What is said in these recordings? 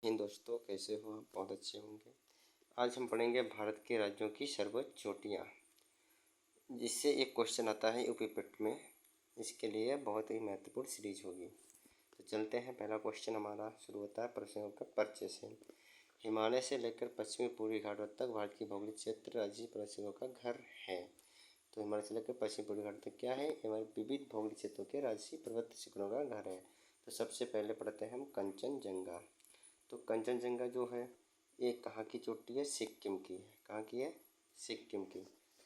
इन दोस्तों, कैसे हो आप? बहुत अच्छे होंगे। आज हम पढ़ेंगे भारत के राज्यों की सर्वोच्च चोटियाँ, जिससे एक क्वेश्चन आता है यूपी पेट में। इसके लिए बहुत ही महत्वपूर्ण सीरीज होगी। तो चलते हैं, पहला क्वेश्चन हमारा शुरू होता है प्रश्नों का परिचय से। हिमालय से लेकर पश्चिमी पूर्वी घाटों तक भारत की भौगोलिक क्षेत्र राज्य पर्वतों का घर है। तो हिमालय से लेकर पश्चिमी पूर्वी घाट तक क्या है? हमारे विविध भौगोलिक क्षेत्रों के राजसी पर्वत शिखरों का घर है। तो सबसे पहले पढ़ते हैं हम कंचनजंगा। तो कंचनजंगा जो है ये कहाँ की चोटी है? सिक्किम की है। कहाँ की है? सिक्किम की।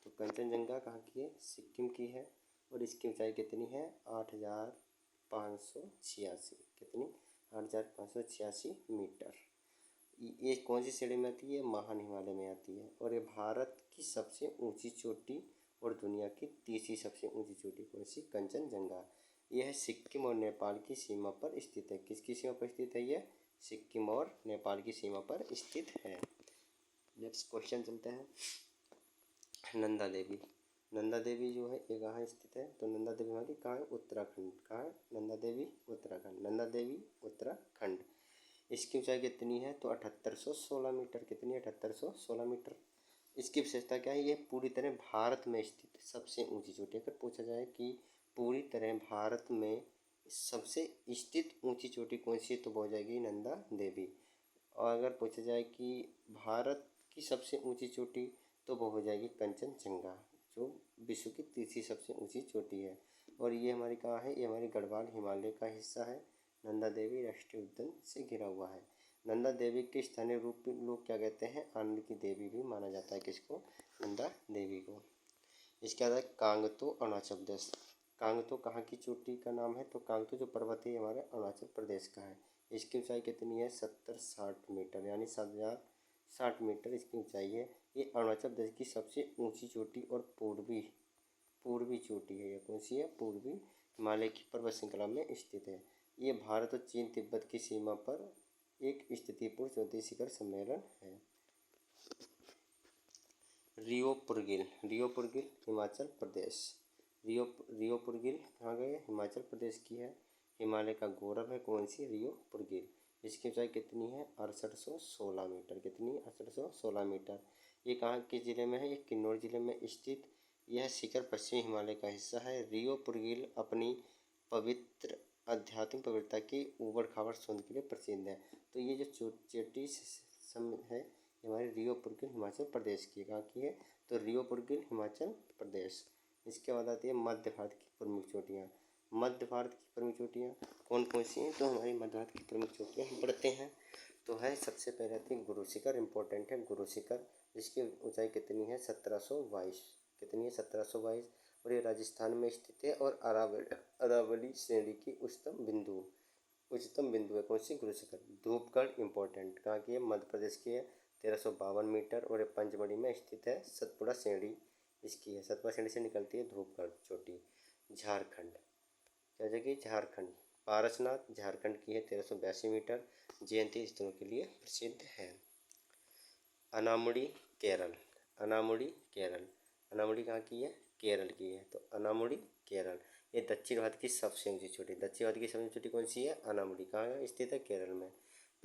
तो कंचनजंगा कहाँ की है? सिक्किम की है। और इसकी ऊंचाई कितनी है? 8,586। कितनी? 8,586 मीटर। ये कौन सी श्रेणी में आती है? महान हिमालय में आती है। और ये भारत की सबसे ऊंची चोटी और दुनिया की तीसरी सबसे ऊंची चोटी कौन सी? कंचनजंगा। यह है सिक्किम और नेपाल की सीमा पर स्थित है। किसकी सीमा पर स्थित है ये? सिक्किम और नेपाल की सीमा पर स्थित है। नेक्स्ट क्वेश्चन चलते हैं। नंदा देवी। नंदा देवी जो है ये कहाँ स्थित है? तो नंदा देवी हमारी कहाँ है? उत्तराखंड। कहाँ है नंदा देवी? उत्तराखंड। नंदा देवी उत्तराखंड। इसकी ऊंचाई कितनी है? तो 7816 मीटर। कितनी है? 7816 मीटर। इसकी विशेषता क्या है? ये पूरी तरह भारत में स्थित सबसे ऊंची चोटी। अगर पूछा जाए कि पूरी तरह भारत में सबसे स्थित ऊंची चोटी कौन सी है, तो वो हो जाएगी नंदा देवी। और अगर पूछा जाए कि भारत की सबसे ऊंची चोटी, तो वो हो जाएगी कंचनजंगा, जो विश्व की तीसरी सबसे ऊंची चोटी है। और ये हमारी कहाँ है? ये हमारी गढ़वाल हिमालय का हिस्सा है। नंदा देवी राष्ट्रीय उद्यान से घिरा हुआ है। नंदा देवी के स्थानीय रूप लोग क्या कहते हैं? आनंद की देवी भी माना जाता है। किसको? नंदा देवी को। इसके बाद है कांगतो, अरुणाचल प्रदेश। कांगतो कहाँ की चोटी का नाम है? तो कांगतो जो पर्वत है हमारे अरुणाचल प्रदेश का है। इसकी ऊंचाई कितनी है? 70-60 मीटर, यानी 7,060 मीटर इसकी ऊंचाई है। ये अरुणाचल प्रदेश की सबसे ऊंची चोटी और पूर्वी चोटी है। ये कौन सी है? पूर्वी हिमालय की पर्वत श्रृंखला में स्थित है। ये भारत और चीन तिब्बत की सीमा पर एक स्थितिपूर्ण चोटी शिखर सम्मेलन है। रियोपुरगिल। रियोपुरगिल हिमाचल प्रदेश। रियोपुरगिल कहाँ गए? हिमाचल प्रदेश की है। हिमालय का गौरव है। कौन सी? रियोपुरगिल। इसकी ऊंचाई कितनी है? 6816 मीटर। कितनी? 6816 मीटर। ये कहाँ के ज़िले में है? ये किन्नौर ज़िले में स्थित यह शिखर पश्चिमी हिमालय का हिस्सा है। रियोपुरगिल अपनी पवित्र आध्यात्मिक पवित्रता की ऊबड़ खाबड़ सौंदर्य के लिए प्रसिद्ध है। तो ये जो चोटी है हमारे रियोपुरगिल हिमाचल प्रदेश की। कहाँ की है? तो रियोपुरगिल हिमाचल प्रदेश। इसके बाद आती है मध्य भारत की प्रमुख चोटियाँ। मध्य भारत की प्रमुख चोटियाँ कौन कौन सी हैं? तो हमारी मध्य भारत की प्रमुख चोटियाँ हम पढ़ते हैं। तो है सबसे पहले आती है गुरु शिखर। इम्पोर्टेंट है गुरु शिखर। इसकी ऊंचाई कितनी है? 1722। कितनी है? 1722। और ये राजस्थान में स्थित है और अरावली श्रेणी की उच्चतम बिंदु है। कौन सी? गुरु शिखर। धूपगढ़ इम्पोर्टेंट कहाँ की है? मध्य प्रदेश की है। 1352 मीटर और ये पंचमढ़ी में स्थित है। सतपुड़ा श्रेणी इसकी है। सतपुड़ा श्रेणी से निकलती है धूपगढ़ चोटी। झारखंड, क्या जगह? झारखंड। पारसनाथ झारखंड की है। 1382 मीटर। जयंती स्थलों के लिए प्रसिद्ध है। अनामुड़ी केरल। अनामुड़ी केरल। अनामुड़ी कहाँ की है? केरल की है। तो अनामुड़ी केरल। ये दक्षिण भारत की सबसे ऊंची चोटी। दक्षिण भारत की सबसे चोटी कौन सी है? अनामुड़ी। कहाँ स्थित है? केरल में।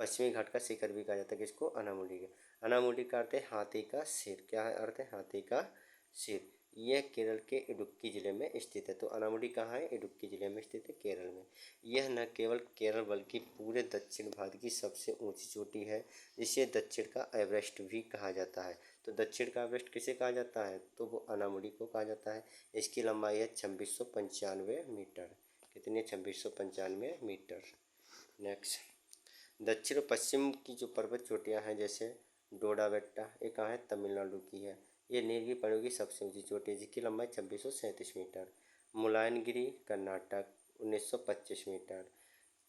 पश्चिमी घाट का शिखर भी कहा जाता है। किसको? अनामुड़ी का। अनामुड़ी का अर्थ है हाथी का सिर। क्या है अर्थ है? हाथी का सिर। यह केरल के इडुक्की जिले में स्थित है। तो अनामुडी कहाँ है? इडुक्की जिले में स्थित है, केरल में। यह न केवल केरल बल्कि पूरे दक्षिण भारत की सबसे ऊंची चोटी है, जिसे दक्षिण का एवरेस्ट भी कहा जाता है। तो दक्षिण का एवरेस्ट किसे कहा जाता है? तो वो अनामुडी को कहा जाता है। इसकी लंबाई है 2695 मीटर। कितनी है? 2695 मीटर। नेक्स्ट, दक्षिण और पश्चिम की जो पर्वत चोटियाँ हैं, जैसे डोडा बेट्टा, ये कहाँ है? तमिलनाडु की है। ये नीलगिरी पर्वत की सबसे ऊंची चोटी है, जिसकी लंबाई 2637 मीटर। मुलायनगिरी कर्नाटक 1925 मीटर।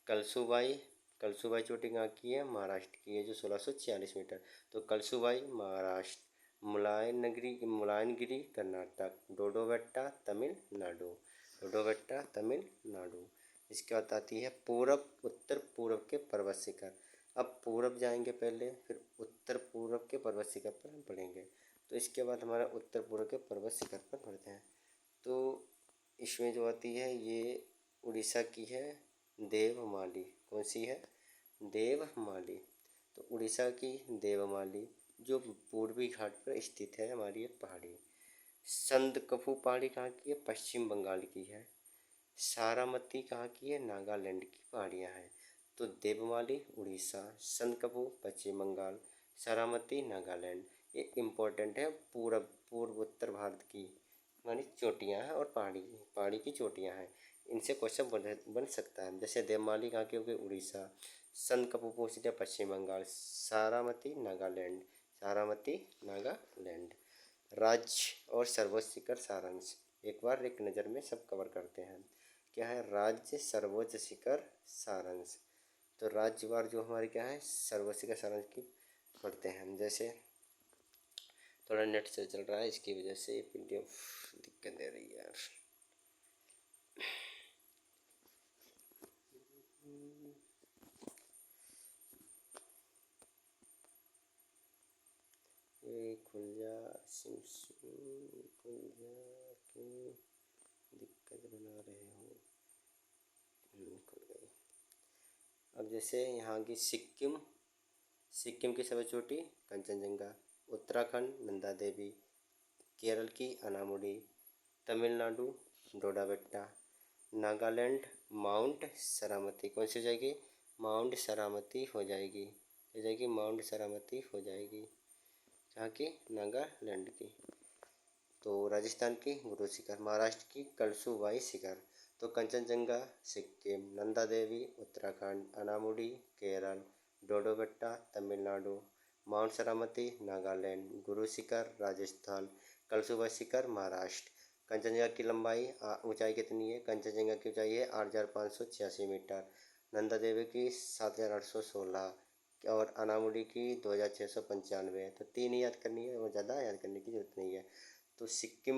कलसुबाई, कलसुबाई चोटी कहाँ की है? महाराष्ट्र की है, जो 1646 मीटर। तो कलसुबाई महाराष्ट्र, मुलायनगिरी कर्नाटक, डोडोबेट्टा तमिलनाडु। डोडोबेट्टा तमिलनाडु। इसके बाद आती है पूरब उत्तर पूर्व के पर्वत शिखर। अब पूरब जाएंगे पहले, फिर उत्तर पूर्व के पर्वत शिखर पर हम पढ़ेंगे। तो इसके बाद हमारा उत्तर पूर्व के पर्वत शिखर पर पढ़ते हैं। तो इसमें जो आती है ये उड़ीसा की है देवमाली। कौन सी है? देवमाली। उड़ीसा की देवमाली जो पूर्वी घाट पर स्थित है हमारी ये पहाड़ी। संदकफू पहाड़ी कहाँ की है? पश्चिम बंगाल की है। सारामती कहाँ की है? नागालैंड की पहाड़ियाँ हैं। तो देवमाली उड़ीसा, संदकफू पश्चिम बंगाल, सारामती नागालैंड। ये इम्पोर्टेंट है, पूर्व उत्तर भारत की मानी चोटियाँ हैं और पहाड़ी की चोटियाँ हैं। इनसे क्वेश्चन बन सकता है। जैसे देवमाली कहाँ की होगी? उड़ीसा। संदकफू पूछ लिया पश्चिम बंगाल। सारामती नागालैंड। राज्य और सर्वोच्च शिखर सारांश एक बार एक नज़र में सब कवर करते हैं। क्या है? राज्य सर्वोच्च शिखर सारांश। तो राज्यवार जो हमारे क्या है सर्वोच्च शिखर सारांश की पढ़ते हैं। जैसे थोड़ा नेट से चल रहा है, इसकी वजह से PDF दिक्कत दे रही है यार। ये खुल जा सिम खुल जा, क्यों दिक्कत बना रहे हो? खुल गई। अब जैसे यहाँ की सिक्किम की सबसे चोटी कंचनजंगा, उत्तराखंड नंदा देवी, केरल की अनामुडी, तमिलनाडु डोडाबेट्टा, नागालैंड माउंट सरामती। कौन सी हो जाएगी? माउंट सरामती हो जाएगी, माउंट सरामती हो जाएगी। जहाँ की? नागालैंड की। तो राजस्थान की गुरु शिखर, महाराष्ट्र की कलसुबाई शिखर। तो कंचनजंगा सिक्किम, नंदा देवी उत्तराखंड, अनामुडी केरल, डोडोबेट्टा तमिलनाडु, माउंट सरामती नागालैंड, गुरु शिखर राजस्थान, कलसुबाई शिखर महाराष्ट्र। कंचनजंगा की लंबाई ऊंचाई कितनी है? कंचनजंगा की ऊंचाई है 8,586 मीटर, नंदा देवी की 7,816 और अनामुडी की 2,695। तो 3 ही याद करनी है और ज़्यादा याद करने की जरूरत नहीं है। तो सिक्किम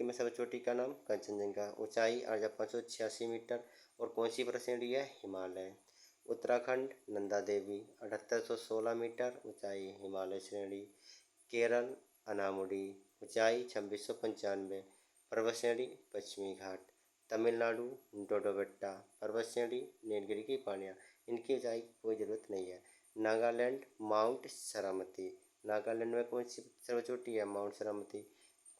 में सबसे चोटी का नाम कंचनजंगा, ऊंचाई 8,586 मीटर और कौन सी पर्वत श्रेणी है? हिमालय। उत्तराखंड नंदा देवी 7,816 मीटर, ऊंचाई हिमालय श्रेणी। केरल अनामुडी, ऊंचाई 2,695, पर्वत श्रेणी पश्चिमी घाट। तमिलनाडु डोडोबेट्टा, पर्वत श्रेणी नीलगिरी की पहाड़ियाँ, इनकी ऊंचाई की कोई ज़रूरत नहीं है। नागालैंड माउंट सरामती, नागालैंड में कौन सी सर्वोच्च चोटी है? माउंट सरामती।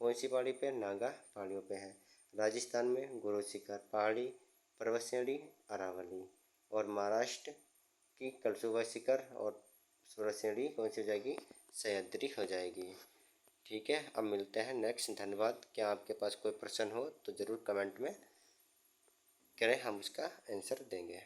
कौन सी पहाड़ी पे? नागा पहाड़ियों पे है। राजस्थान में गुरु शिखर पहाड़ी, पर्वत श्रेणी अरावली। और महाराष्ट्र की कलसुबाई शिखर और पर्वत श्रेणी कौन सी हो जाएगी? सह्याद्री हो जाएगी। ठीक है, अब मिलते हैं नेक्स्ट। धन्यवाद। क्या आपके पास कोई प्रश्न हो तो ज़रूर कमेंट में करें, हम उसका आंसर देंगे।